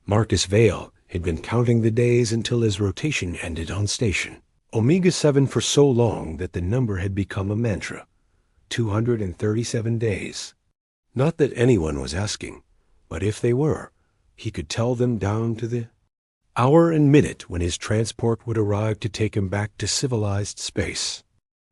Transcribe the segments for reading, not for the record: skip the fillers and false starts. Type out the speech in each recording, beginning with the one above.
Marcus Vale had been counting the days until his rotation ended on station. Omega-7 for so long that the number had become a mantra. 237 days. Not that anyone was asking, but if they were, he could tell them down to the hour and minute when his transport would arrive to take him back to civilized space.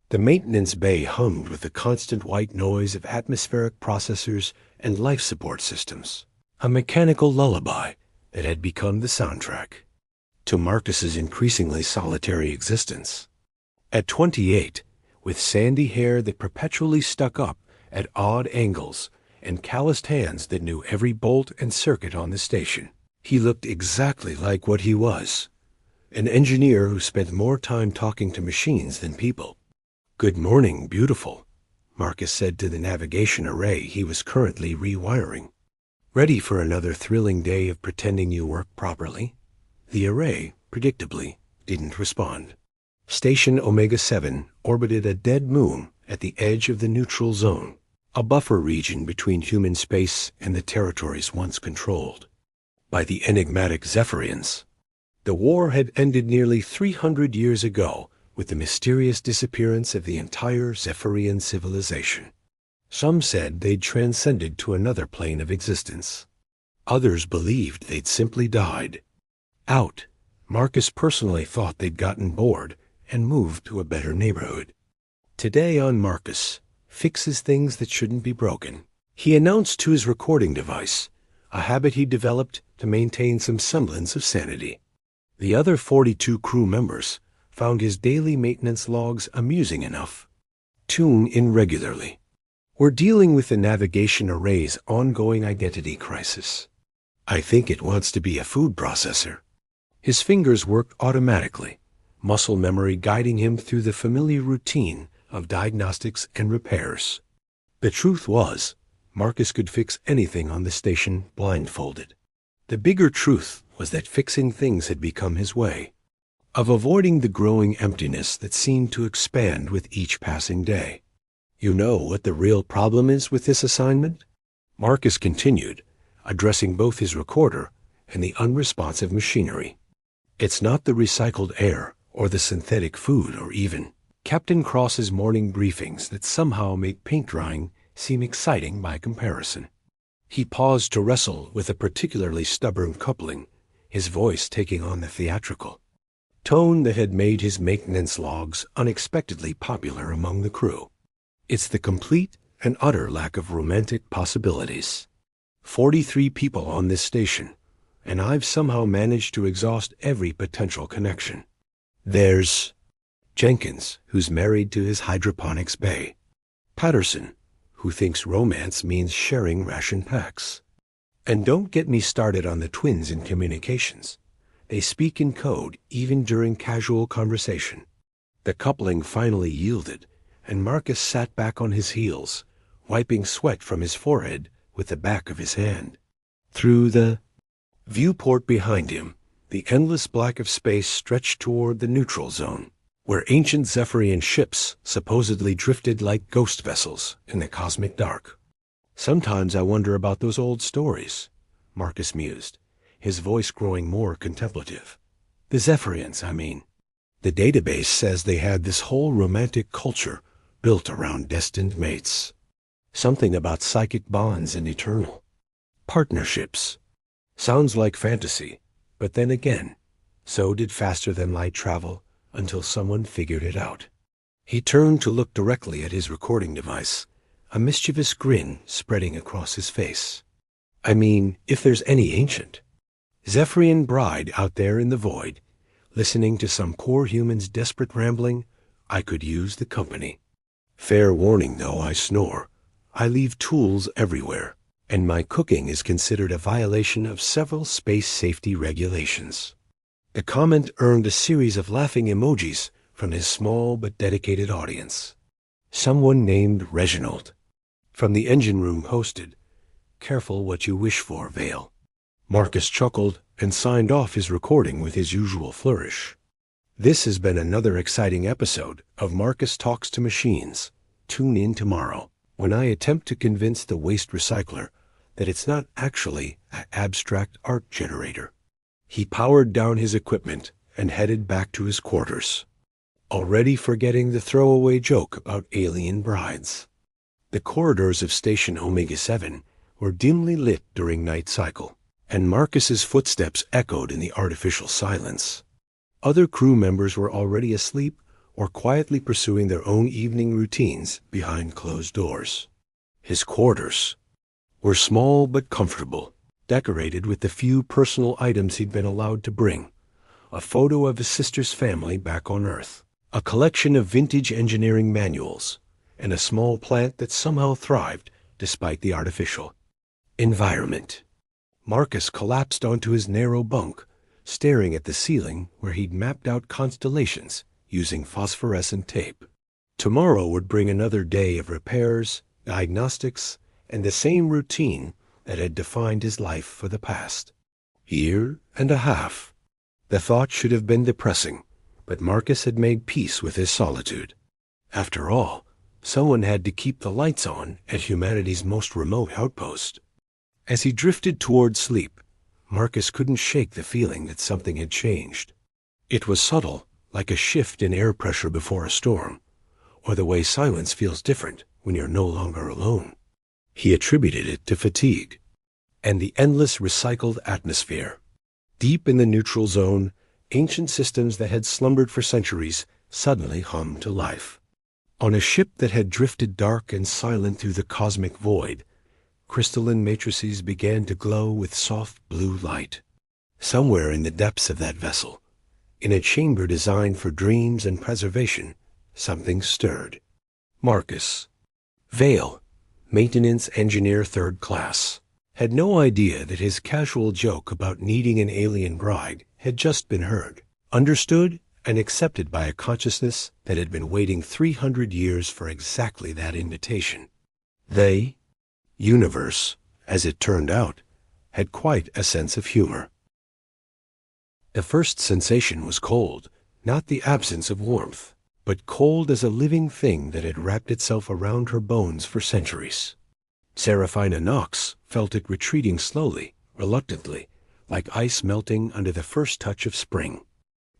The maintenance bay hummed with the constant white noise of atmospheric processors and life support systems, a mechanical lullaby that had become the soundtrack to Marcus's increasingly solitary existence. At 28, with sandy hair that perpetually stuck up at odd angles and calloused hands that knew every bolt and circuit on the station, he looked exactly like what he was, an engineer who spent more time talking to machines than people. "Good morning, beautiful," Marcus said to the navigation array he was currently rewiring. "Ready for another thrilling day of pretending you work properly?" The array, predictably, didn't respond. Station Omega-7 orbited a dead moon at the edge of the neutral zone, a buffer region between human space and the territories once controlled by the enigmatic Zephyrians. The war had ended nearly 300 years ago with the mysterious disappearance of the entire Zephyrian civilization. Some said they'd transcended to another plane of existence. Others believed they'd simply died out. Marcus personally thought they'd gotten bored and moved to a better neighborhood. Today on Marcus Fixes Things That Shouldn't Be Broken, he announced to his recording device, a habit he developed to maintain some semblance of sanity. The other 42 crew members found his daily maintenance logs amusing enough. Tune in regularly. We're dealing with the navigation array's ongoing identity crisis. I think it wants to be a food processor. His fingers worked automatically, muscle memory guiding him through the familiar routine of diagnostics and repairs. The truth was, Marcus could fix anything on the station blindfolded. The bigger truth was that fixing things had become his way of avoiding the growing emptiness that seemed to expand with each passing day. "You know what the real problem is with this assignment?" Marcus continued, addressing both his recorder and the unresponsive machinery. "It's not the recycled air or the synthetic food or even Captain Cross's morning briefings that somehow make paint drying seem exciting by comparison." He paused to wrestle with a particularly stubborn coupling, his voice taking on the theatrical tone that had made his maintenance logs unexpectedly popular among the crew. "It's the complete and utter lack of romantic possibilities. 43 people on this station, and I've somehow managed to exhaust every potential connection. There's Jenkins, who's married to his hydroponics bay. Patterson, who thinks romance means sharing ration packs. And don't get me started on the twins in communications. They speak in code even during casual conversation." The coupling finally yielded, and Marcus sat back on his heels, wiping sweat from his forehead with the back of his hand. Through the viewport behind him, the endless black of space stretched toward the neutral zone, where ancient Zephyrian ships supposedly drifted like ghost vessels in the cosmic dark. "Sometimes I wonder about those old stories," Marcus mused, his voice growing more contemplative. "The Zephyrians, I mean. The database says they had this whole romantic culture built around destined mates. Something about psychic bonds and eternal partnerships. Sounds like fantasy, but then again, so did faster-than-light travel until someone figured it out." He turned to look directly at his recording device, a mischievous grin spreading across his face. "I mean, if there's any ancient Zephyrian bride out there in the void, listening to some poor human's desperate rambling, I could use the company. Fair warning, though, I snore. I leave tools everywhere, and my cooking is considered a violation of several space safety regulations." The comment earned a series of laughing emojis from his small but dedicated audience. Someone named Reginald from the engine room posted, "Careful what you wish for, Vale." Marcus chuckled and signed off his recording with his usual flourish. This has been another exciting episode of Marcus Talks to Machines. Tune in tomorrow when I attempt to convince the waste recycler that it's not actually an abstract art generator. He powered down his equipment and headed back to his quarters, already forgetting the throwaway joke about alien brides. The corridors of Station Omega-7 were dimly lit during night cycle, and Marcus's footsteps echoed in the artificial silence. Other crew members were already asleep or quietly pursuing their own evening routines behind closed doors. His quarters were small but comfortable, decorated with the few personal items he'd been allowed to bring: a photo of his sister's family back on Earth, a collection of vintage engineering manuals, and a small plant that somehow thrived despite the artificial environment. Marcus collapsed onto his narrow bunk, staring at the ceiling where he'd mapped out constellations using phosphorescent tape. Tomorrow would bring another day of repairs, diagnostics, and the same routine that had defined his life for the past year and a half. The thought should have been depressing, but Marcus had made peace with his solitude. After all, someone had to keep the lights on at humanity's most remote outpost. As he drifted toward sleep, Marcus couldn't shake the feeling that something had changed. It was subtle, like a shift in air pressure before a storm, or the way silence feels different when you're no longer alone. He attributed it to fatigue and the endless recycled atmosphere. Deep in the neutral zone, ancient systems that had slumbered for centuries suddenly hummed to life. On a ship that had drifted dark and silent through the cosmic void, crystalline matrices began to glow with soft blue light. Somewhere in the depths of that vessel, in a chamber designed for dreams and preservation, something stirred. Marcus Vale, maintenance engineer 3rd class, had no idea that his casual joke about needing an alien bride had just been heard, understood, and accepted by a consciousness that had been waiting 300 years for exactly that invitation. They, universe, as it turned out, had quite a sense of humor. The first sensation was cold, not the absence of warmth, but cold as a living thing that had wrapped itself around her bones for centuries. Seraphina Knox felt it retreating slowly, reluctantly, like ice melting under the first touch of spring.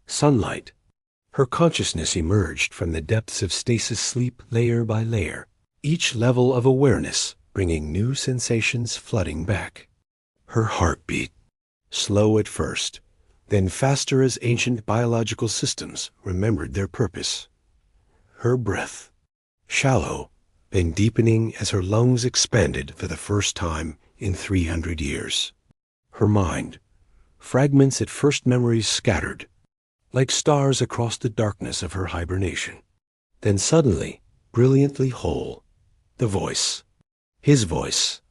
Sunlight. Her consciousness emerged from the depths of stasis sleep layer by layer, each level of awareness bringing new sensations flooding back. Her heartbeat, slow at first, then faster as ancient biological systems remembered their purpose. Her breath, shallow, then deepening as her lungs expanded for the first time in 300 years. Her mind, fragments at first memories scattered, like stars across the darkness of her hibernation. Then suddenly, brilliantly whole, the voice, his voice,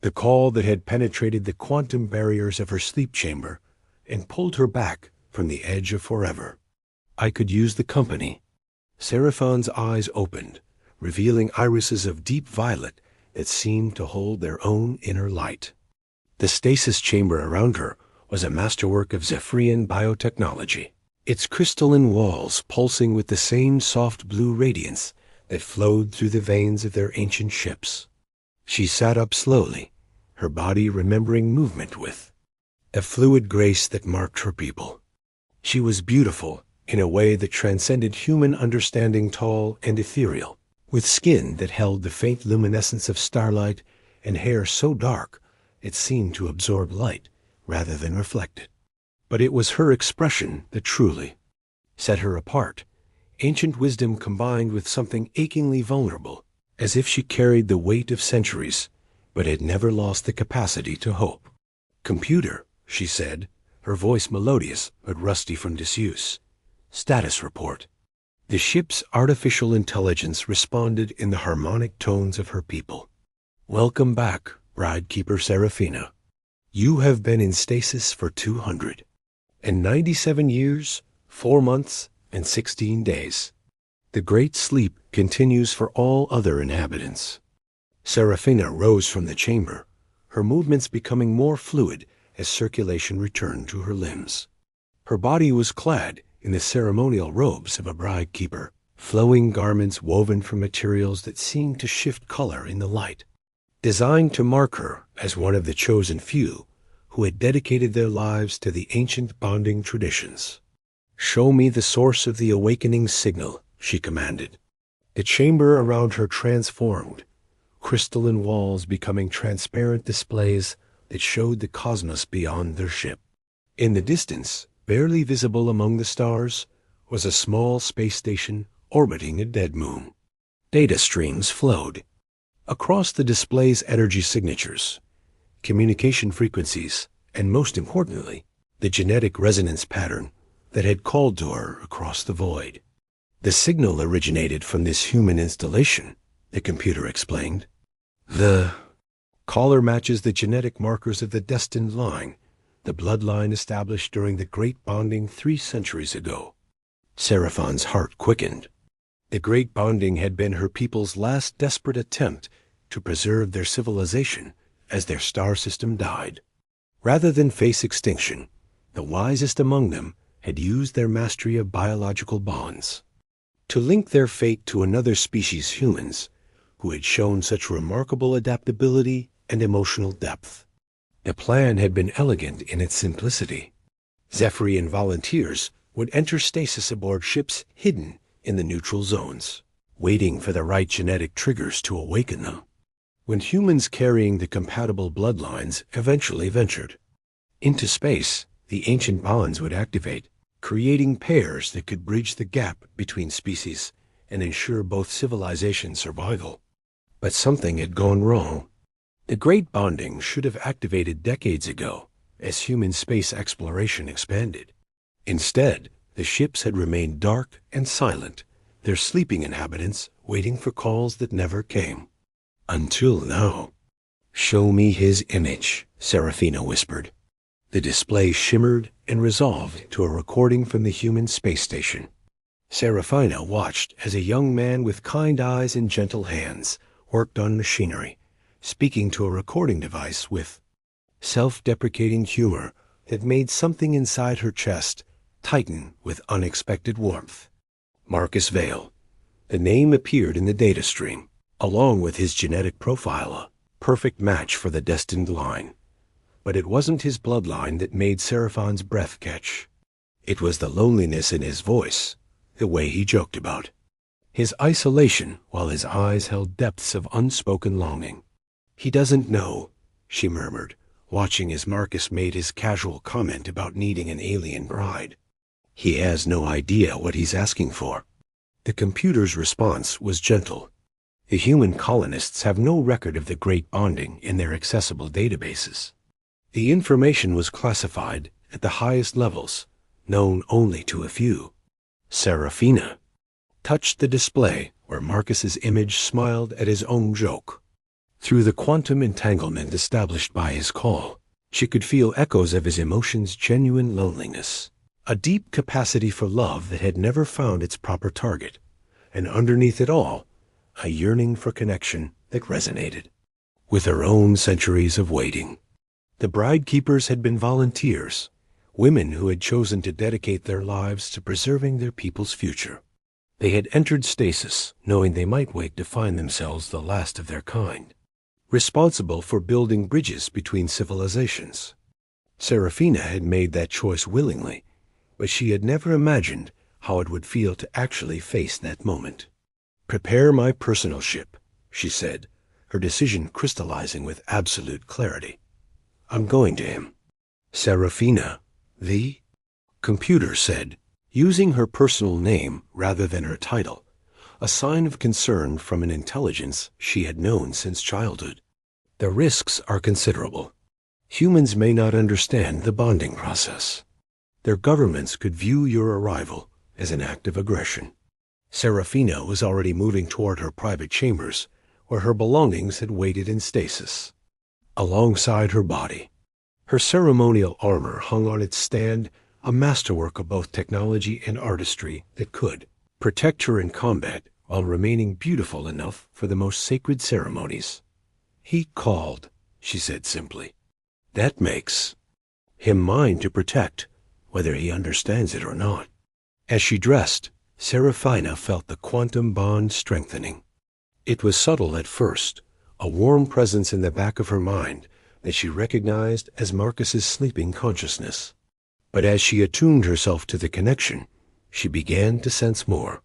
the call that had penetrated the quantum barriers of her sleep chamber and pulled her back from the edge of forever. I could use the company. Seraphine's eyes opened, revealing irises of deep violet that seemed to hold their own inner light. The stasis chamber around her was a masterwork of Zephyrian biotechnology, its crystalline walls pulsing with the same soft blue radiance that flowed through the veins of their ancient ships. She sat up slowly, her body remembering movement with a fluid grace that marked her people. She was beautiful in a way that transcended human understanding, tall and ethereal, with skin that held the faint luminescence of starlight and hair so dark it seemed to absorb light rather than reflect it. But it was her expression that truly set her apart, ancient wisdom combined with something achingly vulnerable, as if she carried the weight of centuries, but had never lost the capacity to hope. "Computer," she said, her voice melodious but rusty from disuse. "Status report." The ship's artificial intelligence responded in the harmonic tones of her people. "Welcome back, Bridekeeper Seraphina. You have been in stasis for 297 years, 4 months, and 16 days. The great sleep continues for all other inhabitants." Seraphina rose from the chamber, her movements becoming more fluid as circulation returned to her limbs. Her body was clad in the ceremonial robes of a bridekeeper, flowing garments woven from materials that seemed to shift color in the light. designed to mark her as one of the chosen few who had dedicated their lives to the ancient bonding traditions. "Show me the source of the awakening signal," she commanded. The chamber around her transformed, crystalline walls becoming transparent displays that showed the cosmos beyond their ship. In the distance, barely visible among the stars, was a small space station orbiting a dead moon. Data streams flowed. Across the display's energy signatures, communication frequencies, and most importantly, the genetic resonance pattern that had called to her across the void. "The signal originated from this human installation," the computer explained. "The caller matches the genetic markers of the destined line, the bloodline established during the Great Bonding 3 centuries ago." Seraphine's heart quickened. The Great Bonding had been her people's last desperate attempt to preserve their civilization as their star system died. Rather than face extinction, the wisest among them had used their mastery of biological bonds to link their fate to another species, humans, who had shown such remarkable adaptability and emotional depth. The plan had been elegant in its simplicity. Zephyrian volunteers would enter stasis aboard ships hidden in the neutral zones, waiting for the right genetic triggers to awaken them. When humans carrying the compatible bloodlines eventually ventured into space, the ancient bonds would activate, creating pairs that could bridge the gap between species and ensure both civilization survival. But something had gone wrong. The Great Bonding should have activated decades ago as human space exploration expanded. Instead, the ships had remained dark and silent, their sleeping inhabitants waiting for calls that never came. Until now. "Show me his image," Seraphina whispered. The display shimmered and resolved to a recording from the human space station. Seraphina watched as a young man with kind eyes and gentle hands worked on machinery, speaking to a recording device with self-deprecating humor that made something inside her chest tighten with unexpected warmth. Marcus Vale. The name appeared in the data stream, along with his genetic profile, a perfect match for the destined line. But it wasn't his bloodline that made Seraphine's breath catch. It was the loneliness in his voice, the way he joked about his isolation while his eyes held depths of unspoken longing. "He doesn't know," she murmured, watching as Marcus made his casual comment about needing an alien bride. "He has no idea what he's asking for." The computer's response was gentle. "The human colonists have no record of the Great Bonding in their accessible databases. The information was classified at the highest levels, known only to a few." Seraphina touched the display where Marcus's image smiled at his own joke. Through the quantum entanglement established by his call, she could feel echoes of his emotions' genuine loneliness, a deep capacity for love that had never found its proper target, and underneath it all, a yearning for connection that resonated with her own centuries of waiting. The bride keepers had been volunteers, women who had chosen to dedicate their lives to preserving their people's future. They had entered stasis, knowing they might wake to find themselves the last of their kind, responsible for building bridges between civilizations. Seraphina had made that choice willingly, but she had never imagined how it would feel to actually face that moment. "Prepare my personal ship," she said, her decision crystallizing with absolute clarity. "I'm going to him." "Seraphina, the computer said, using her personal name rather than her title, a sign of concern from an intelligence she had known since childhood. "The risks are considerable. Humans may not understand the bonding process. Their governments could view your arrival as an act of aggression." Seraphina was already moving toward her private chambers, where her belongings had waited in stasis. Alongside her body, her ceremonial armor hung on its stand, a masterwork of both technology and artistry that could protect her in combat while remaining beautiful enough for the most sacred ceremonies. "He called," she said simply. "That makes him mine to protect, whether he understands it or not." As she dressed, Seraphina felt the quantum bond strengthening. It was subtle at first, a warm presence in the back of her mind that she recognized as Marcus's sleeping consciousness. But as she attuned herself to the connection, she began to sense more.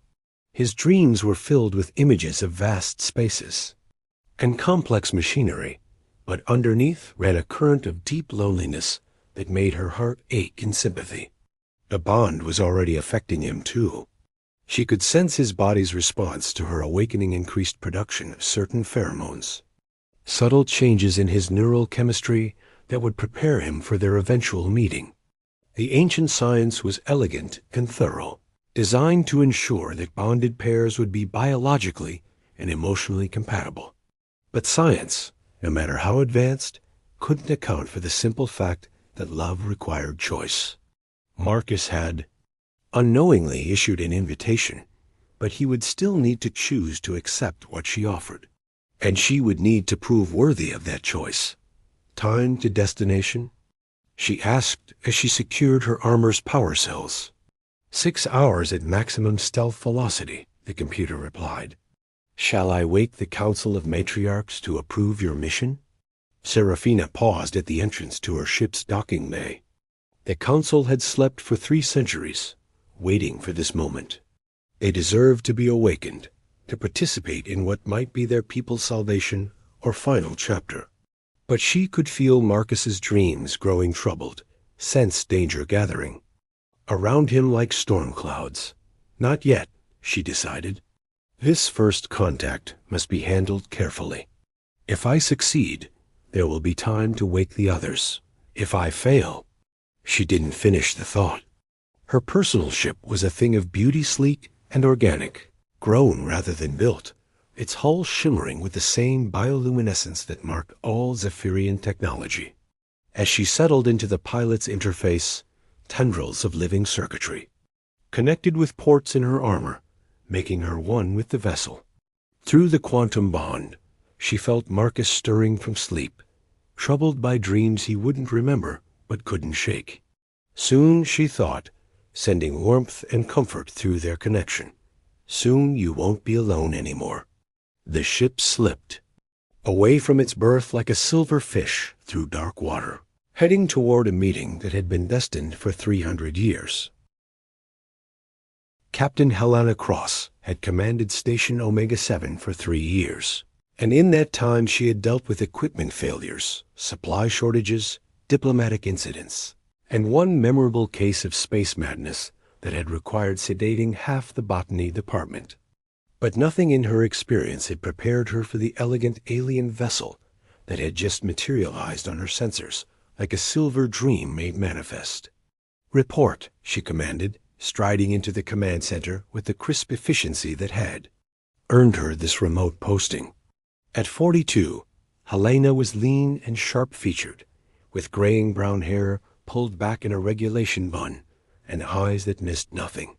His dreams were filled with images of vast spaces and complex machinery, but underneath ran a current of deep loneliness that made her heart ache in sympathy. The bond was already affecting him, too. She could sense his body's response to her awakening increased production of certain pheromones, subtle changes in his neural chemistry that would prepare him for their eventual meeting. The ancient science was elegant and thorough, designed to ensure that bonded pairs would be biologically and emotionally compatible. But science, no matter how advanced, couldn't account for the simple fact that love required choice. Marcus had unknowingly issued an invitation, but he would still need to choose to accept what she offered. And she would need to prove worthy of that choice. Time to destination? She asked as she secured her armor's power cells. 6 hours at maximum stealth velocity, the computer replied. Shall I wake the Council of Matriarchs to approve your mission? Serafina paused at the entrance to her ship's docking bay. The council had slept for 3 centuries, waiting for this moment. They deserved to be awakened, to participate in what might be their people's salvation or final chapter. But she could feel Marcus's dreams growing troubled, sense danger gathering. Around him like storm clouds. Not yet, she decided. This first contact must be handled carefully. If I succeed, there will be time to wake the others. If I fail... She didn't finish the thought. Her personal ship was a thing of beauty, sleek and organic, grown rather than built, its hull shimmering with the same bioluminescence that marked all Zephyrian technology. As she settled into the pilot's interface, tendrils of living circuitry connected with ports in her armor, making her one with the vessel. Through the quantum bond, she felt Marcus stirring from sleep, troubled by dreams he wouldn't remember but couldn't shake. Soon, she thought, sending warmth and comfort through their connection. Soon you won't be alone anymore. The ship slipped, away from its berth like a silver fish through dark water, heading toward a meeting that had been destined for 300 years. Captain Helena Cross had commanded Station Omega-7 for 3 years, and in that time she had dealt with equipment failures, supply shortages, diplomatic incidents, and one memorable case of space madness that had required sedating half the botany department. But nothing in her experience had prepared her for the elegant alien vessel that had just materialized on her sensors like a silver dream made manifest. Report, she commanded, striding into the command center with the crisp efficiency that had earned her this remote posting. At 42, Helena was lean and sharp-featured, with graying brown hair pulled back in a regulation bun and eyes that missed nothing.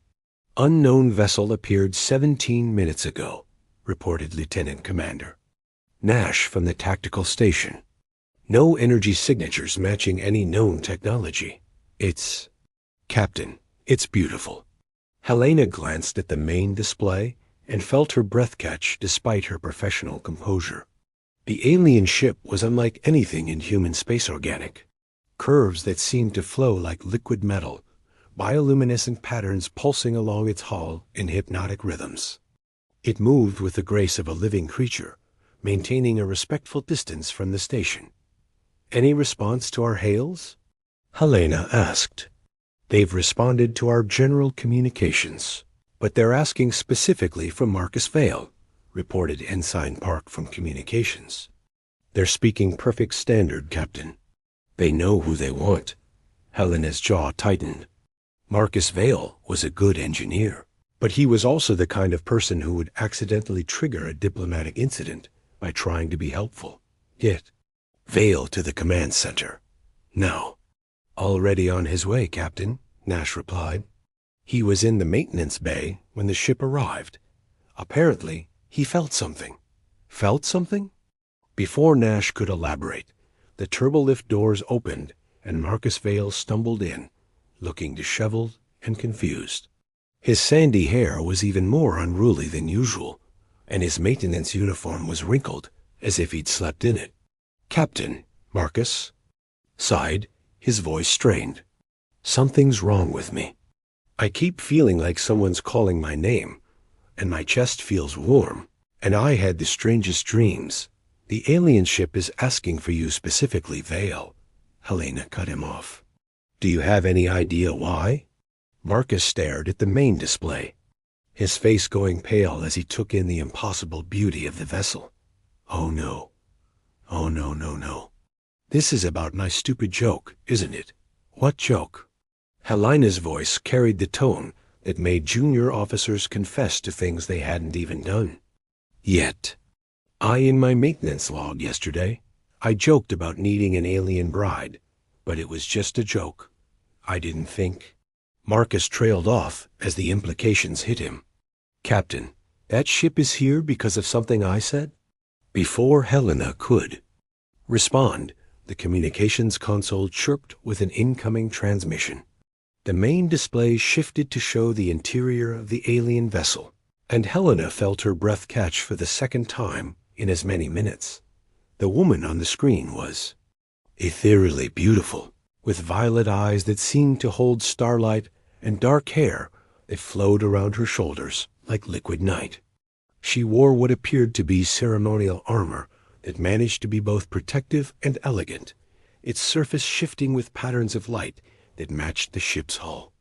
Unknown vessel appeared 17 minutes ago, reported Lieutenant Commander Nash from the tactical station. No energy signatures matching any known technology. It's... Captain, it's beautiful. Helena glanced at the main display and felt her breath catch despite her professional composure. The alien ship was unlike anything in human space organic. Curves that seemed to flow like liquid metal, bioluminescent patterns pulsing along its hull in hypnotic rhythms. It moved with the grace of a living creature, maintaining a respectful distance from the station. Any response to our hails? Helena asked. They've responded to our general communications, but they're asking specifically for Marcus Vale, reported Ensign Park from Communications. They're speaking perfect standard, Captain. They know who they want. Helena's jaw tightened. Marcus Vale was a good engineer, but he was also the kind of person who would accidentally trigger a diplomatic incident by trying to be helpful. Get Vale to the command center. Now. Already on his way, Captain, Nash replied. He was in the maintenance bay when the ship arrived. Apparently, he felt something. Felt something? Before Nash could elaborate, the turbolift doors opened and Marcus Vale stumbled in, looking disheveled and confused. His sandy hair was even more unruly than usual, and his maintenance uniform was wrinkled, as if he'd slept in it. "Captain," Marcus sighed, his voice strained. "Something's wrong with me. I keep feeling like someone's calling my name, and my chest feels warm, and I had the strangest dreams. The alien ship is asking for you specifically, Vale." Helena cut him off. "Do you have any idea why?" Marcus stared at the main display, his face going pale as he took in the impossible beauty of the vessel. "Oh no. Oh no, no, no. This is about my stupid joke, isn't it?" "What joke?" Helena's voice carried the tone that made junior officers confess to things they hadn't even done yet. In my maintenance log yesterday, I joked about needing an alien bride, but it was just a joke. I didn't think." Marcus trailed off as the implications hit him. "Captain, that ship is here because of something I said?" Before Helena could respond, the communications console chirped with an incoming transmission. The main display shifted to show the interior of the alien vessel, and Helena felt her breath catch for the second time in as many minutes. The woman on the screen was ethereally beautiful, with violet eyes that seemed to hold starlight and dark hair that flowed around her shoulders like liquid night. She wore what appeared to be ceremonial armor that managed to be both protective and elegant, its surface shifting with patterns of light that matched the ship's hull.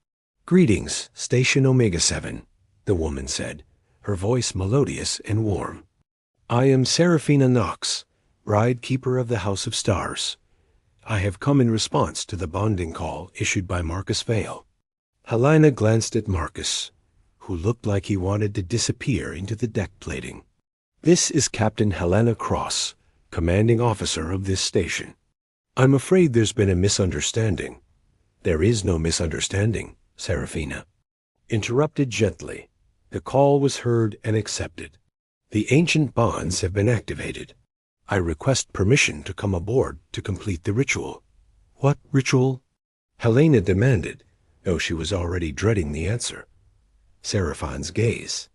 "Greetings, Station Omega-7, the woman said, her voice melodious and warm. "I am Seraphina Knox, bride keeper of the House of Stars. I have come in response to the bonding call issued by Marcus Vale." Helena glanced at Marcus, who looked like he wanted to disappear into the deck plating. "This is Captain Helena Cross, commanding officer of this station. I'm afraid there's been a misunderstanding." "There is no misunderstanding," Seraphina interrupted gently. The call was heard and accepted. "The ancient bonds have been activated. I request permission to come aboard to complete the ritual." "What ritual?" Helena demanded, though she was already dreading the answer. Seraphine's gaze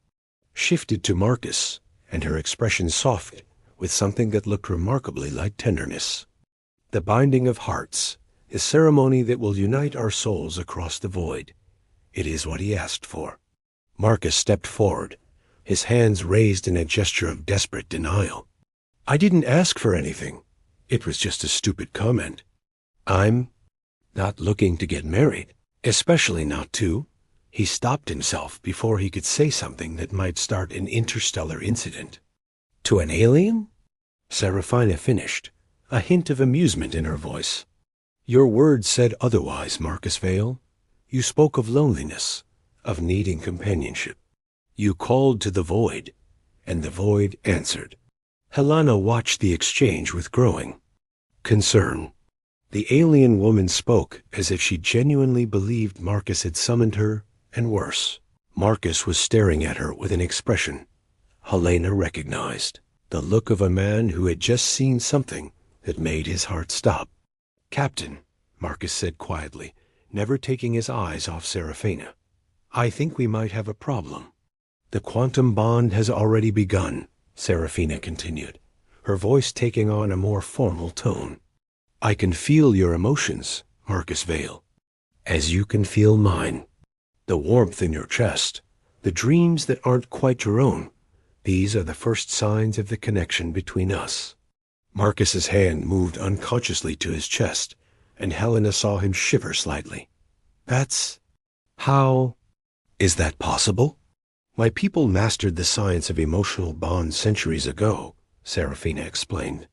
shifted to Marcus, and her expression softened with something that looked remarkably like tenderness. "The binding of hearts, a ceremony that will unite our souls across the void. It is what he asked for." Marcus stepped forward, his hands raised in a gesture of desperate denial. "I didn't ask for anything. It was just a stupid comment. I'm not looking to get married, especially not to." He stopped himself before he could say something that might start an interstellar incident. "To an alien?" Seraphina finished, a hint of amusement in her voice. "Your words said otherwise, Marcus Vale. You spoke of loneliness, of needing companionship. You called to the void, and the void answered." Helena watched the exchange with growing concern. The alien woman spoke as if she genuinely believed Marcus had summoned her, and worse. Marcus was staring at her with an expression Helena recognized, the look of a man who had just seen something that made his heart stop. "Captain," Marcus said quietly, never taking his eyes off Seraphina, "I think we might have a problem." "The quantum bond has already begun," Seraphina continued, her voice taking on a more formal tone. "I can feel your emotions, Marcus Vale, as you can feel mine. The warmth in your chest, the dreams that aren't quite your own, these are the first signs of the connection between us." Marcus's hand moved unconsciously to his chest, and Helena saw him shiver slightly. "That's... how is that possible?" "My people mastered the science of emotional bonds centuries ago," Seraphina explained.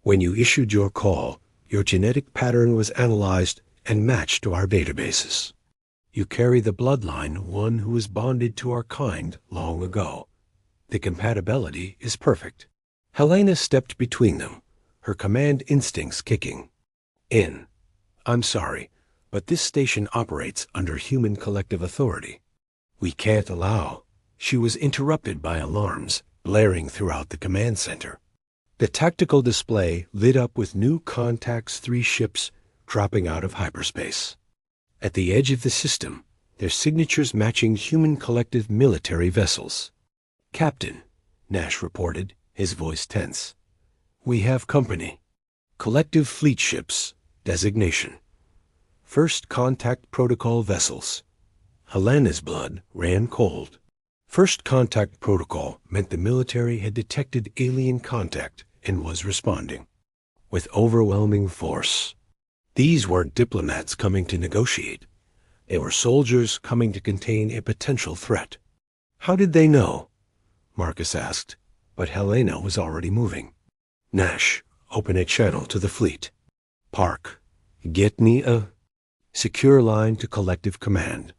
"When you issued your call, your genetic pattern was analyzed and matched to our databases. You carry the bloodline of one who was bonded to our kind long ago. The compatibility is perfect." Helena stepped between them, her command instincts kicking in. "I'm sorry, but this station operates under human collective authority. We can't allow..." She was interrupted by alarms blaring throughout the command center. The tactical display lit up with new contacts, 3 ships dropping out of hyperspace. At the edge of the system, their signatures matching human collective military vessels. "Captain," Nash reported, his voice tense, We have company. Collective fleet ships. Designation. First contact protocol vessels. Helena's blood ran cold. First contact protocol meant the military had detected alien contact and was responding with overwhelming force. These weren't diplomats coming to negotiate. They were soldiers coming to contain a potential threat. How did they know? Marcus asked, but Helena was already moving. Nash, open a channel to the fleet. Park, get me a secure line to collective command.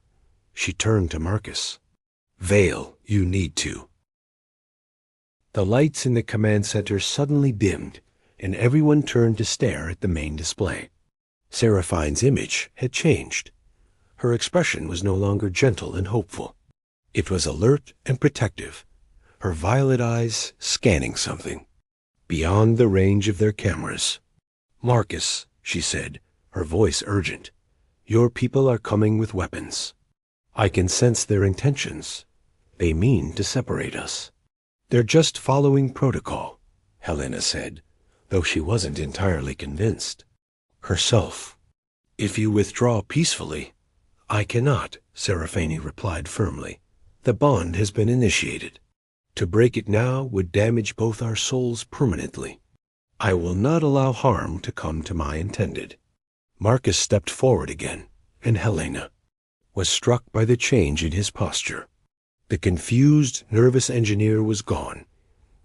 She turned to Marcus. Vale, you need to. The lights in the command center suddenly dimmed, and everyone turned to stare at the main display. Seraphine's image had changed. Her expression was no longer gentle and hopeful. It was alert and protective, her violet eyes scanning something beyond the range of their cameras. Marcus, she said, her voice urgent, your people are coming with weapons. I can sense their intentions. They mean to separate us. They're just following protocol, Helena said, though she wasn't entirely convinced. Herself. If you withdraw peacefully, I cannot, Seraphine replied firmly. The bond has been initiated. To break it now would damage both our souls permanently. I will not allow harm to come to my intended. Marcus stepped forward again, and Helena was struck by the change in his posture. The confused, nervous engineer was gone,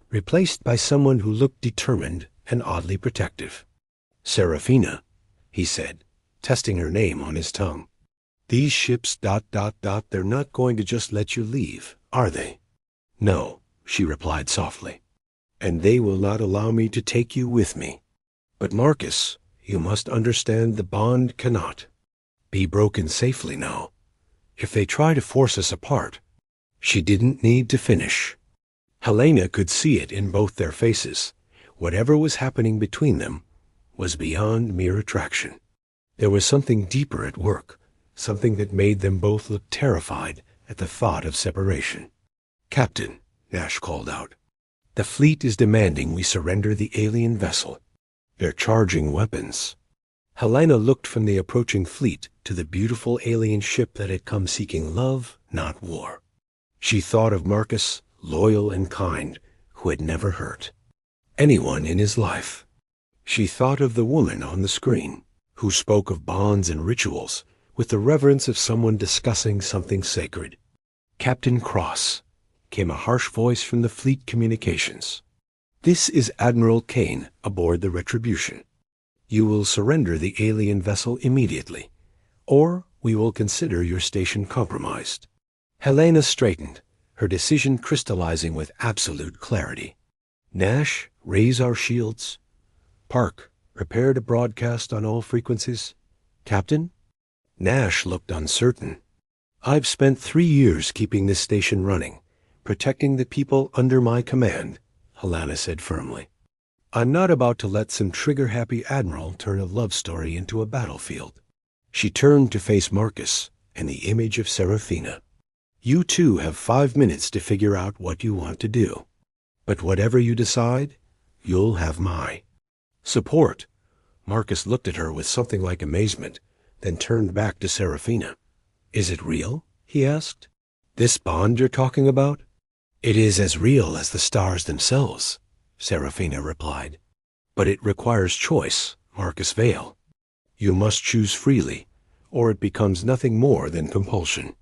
replaced by someone who looked determined and oddly protective. Seraphina, he said, testing her name on his tongue. These ships ... they're not going to just let you leave, are they? No, she replied softly. And they will not allow me to take you with me. But Marcus, you must understand the bond cannot be broken safely now. If they try to force us apart, she didn't need to finish. Helena could see it in both their faces. Whatever was happening between them was beyond mere attraction. There was something deeper at work, something that made them both look terrified at the thought of separation. Captain, Nash called out, the fleet is demanding we surrender the alien vessel. They're charging weapons. Helena looked from the approaching fleet to the beautiful alien ship that had come seeking love, not war. She thought of Marcus, loyal and kind, who had never hurt anyone in his life. She thought of the woman on the screen, who spoke of bonds and rituals with the reverence of someone discussing something sacred. Captain Cross, came a harsh voice from the fleet communications. This is Admiral Kane aboard the Retribution. You will surrender the alien vessel immediately, or we will consider your station compromised. Helena straightened, her decision crystallizing with absolute clarity. Nash, raise our shields. Park, prepare to broadcast on all frequencies. Captain? Nash looked uncertain. I've spent 3 years keeping this station running, protecting the people under my command, Helena said firmly. I'm not about to let some trigger-happy admiral turn a love story into a battlefield. She turned to face Marcus and the image of Seraphina. You two have 5 minutes to figure out what you want to do. But whatever you decide, you'll have my support. Marcus looked at her with something like amazement, then turned back to Seraphina. Is it real? He asked. This bond you're talking about? It is as real as the stars themselves, Seraphina replied. But it requires choice, Marcus Vale. You must choose freely, or it becomes nothing more than compulsion.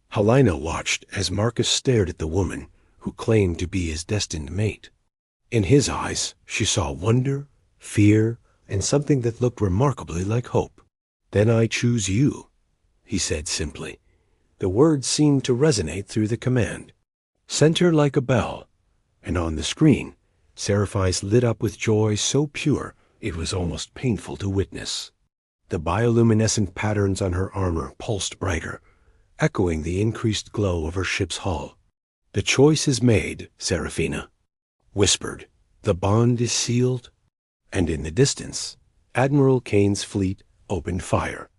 Helena watched as Marcus stared at the woman who claimed to be his destined mate. In his eyes, she saw wonder, fear, and something that looked remarkably like hope. Then I choose you, he said simply. The words seemed to resonate through the command. Sent her like a bell, and on the screen, Seraphine's lit up with joy so pure it was almost painful to witness. The bioluminescent patterns on her armor pulsed brighter, echoing the increased glow of her ship's hull. The choice is made, Seraphina whispered. The bond is sealed. And in the distance, Admiral Kane's fleet opened fire.